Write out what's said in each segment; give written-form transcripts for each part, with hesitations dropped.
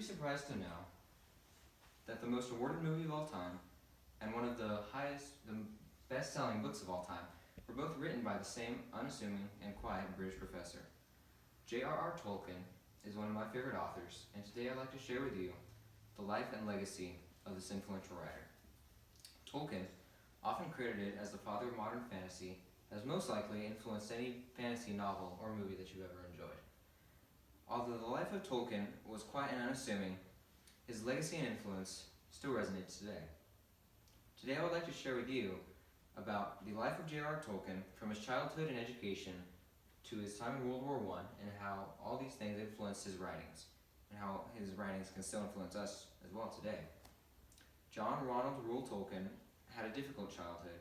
surprised to know that the most awarded movie of all time and one of the best-selling books of all time were both written by the same unassuming and quiet British professor. J.R.R. Tolkien is one of my favorite authors, and today I'd like to share with you the life and legacy of this influential writer. Tolkien, often credited as the father of modern fantasy, has most likely influenced any fantasy novel or movie that you've ever enjoyed. Although the life of Tolkien was quiet and unassuming, his legacy and influence still resonates today. Today I would like to share with you about the life of J.R.R. Tolkien from his childhood and education to his time in World War I, and how all these things influenced his writings, and how his writings can still influence us as well today. John Ronald Reuel Tolkien had a difficult childhood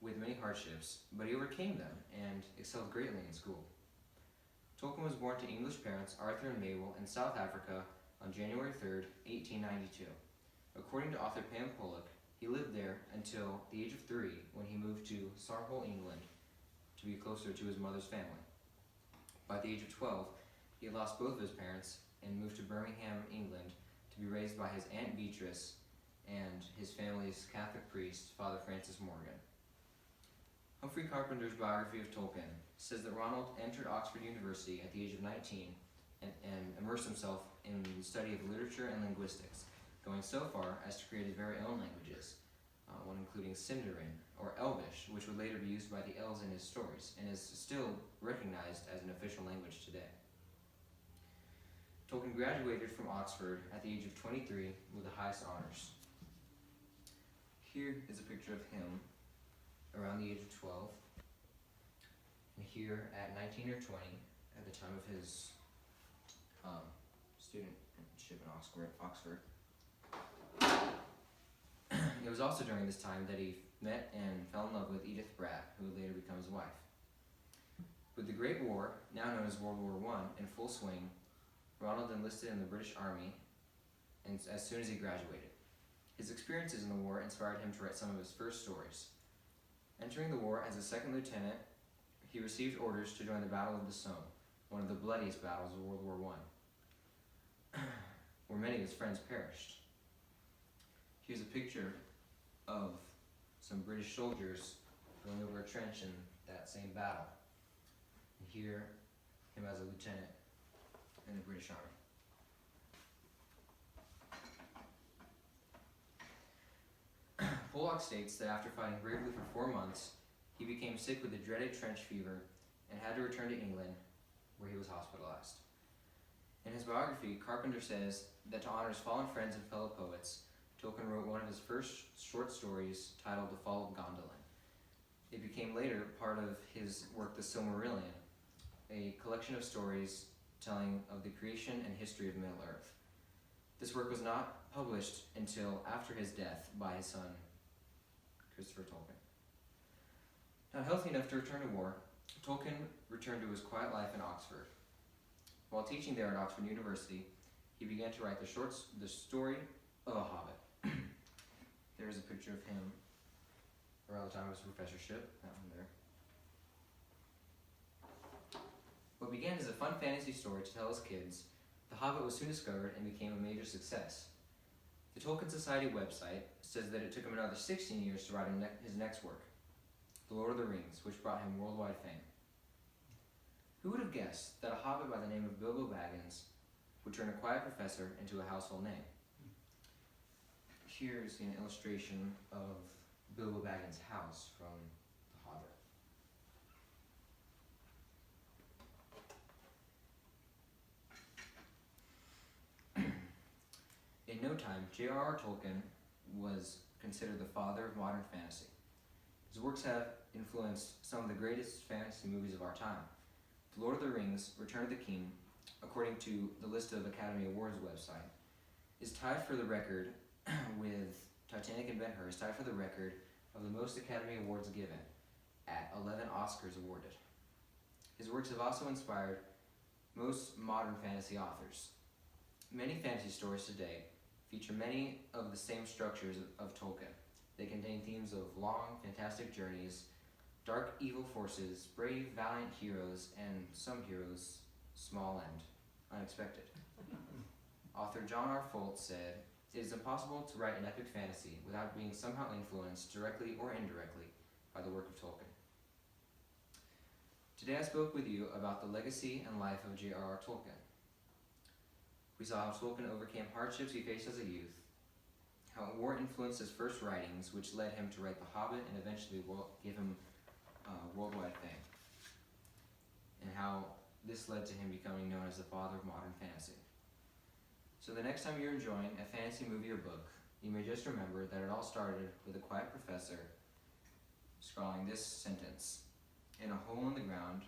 with many hardships, but he overcame them and excelled greatly in school. Tolkien was born to English parents Arthur and Mabel in South Africa on January 3rd, 1892. According to author Pam Pollock, he lived there until the age of 3 when he moved to Sarhol, England, to be closer to his mother's family. By the age of 12, he had lost both of his parents and moved to Birmingham, England, to be raised by his Aunt Beatrice and his family's Catholic priest, Father Francis Morgan. Humphrey Carpenter's biography of Tolkien says that Ronald entered Oxford University at the age of 19 and immersed himself in the study of literature and linguistics, going so far as to create his very own languages, one including Sindarin, or Elvish, which would later be used by the elves in his stories, and is still recognized as an official language today. Tolkien graduated from Oxford at the age of 23 with the highest honors. Here is a picture of him around the age of 12, and here at 19 or 20, at the time of his studentship in Oxford. It was also during this time that he met and fell in love with Edith Bratt, who would later become his wife. With the Great War, now known as World War I, in full swing, Ronald enlisted in the British Army and as soon as he graduated. His experiences in the war inspired him to write some of his first stories. Entering the war as a second lieutenant, he received orders to join the Battle of the Somme, one of the bloodiest battles of World War I, where many of his friends perished. Here's a picture of some British soldiers going over a trench in that same battle. And here, him as a lieutenant in the British Army. Pollock states that after fighting bravely for 4 months, he became sick with the dreaded trench fever and had to return to England, where he was hospitalized. In his biography, Carpenter says that to honor his fallen friends and fellow poets, Tolkien wrote one of his first short stories titled The Fall of Gondolin. It became later part of his work The Silmarillion, a collection of stories telling of the creation and history of Middle-earth. This work was not published until after his death by his son, Christopher Tolkien. Not healthy enough to return to war, Tolkien returned to his quiet life in Oxford. While teaching there at Oxford University, he began to write the story of a hobbit. There is a picture of him around the time of his professorship, that one there. What began as a fun fantasy story to tell his kids, The Hobbit was soon discovered and became a major success. The Tolkien Society website says that it took him another 16 years to write his next work, The Lord of the Rings, which brought him worldwide fame. Who would have guessed that a hobbit by the name of Bilbo Baggins would turn a quiet professor into a household name? Here's an illustration of Bilbo Baggins' house from The Hobbit. In no time, J.R.R. Tolkien was considered the father of modern fantasy. His works have influenced some of the greatest fantasy movies of our time. The Lord of the Rings, Return of the King, according to the list of Academy Awards website, is tied for the record with Titanic and Ben-Hur, is tied for the record of the most Academy Awards given, at 11 Oscars awarded. His works have also inspired most modern fantasy authors. Many fantasy stories today feature many of the same structures of Tolkien. They contain themes of long, fantastic journeys, dark, evil forces, brave, valiant heroes, and some heroes small and unexpected. author John R. Foltz said, "It is impossible to write an epic fantasy without being somehow influenced, directly or indirectly, by the work of Tolkien." Today I spoke with you about the legacy and life of J.R.R. Tolkien. We saw how Tolkien overcame hardships he faced as a youth, how war influenced his first writings, which led him to write The Hobbit and eventually give him worldwide fame, and how this led to him becoming known as the father of modern fantasy. So the next time you're enjoying a fantasy movie or book, you may just remember that it all started with a quiet professor scrawling this sentence: "In a hole in the ground,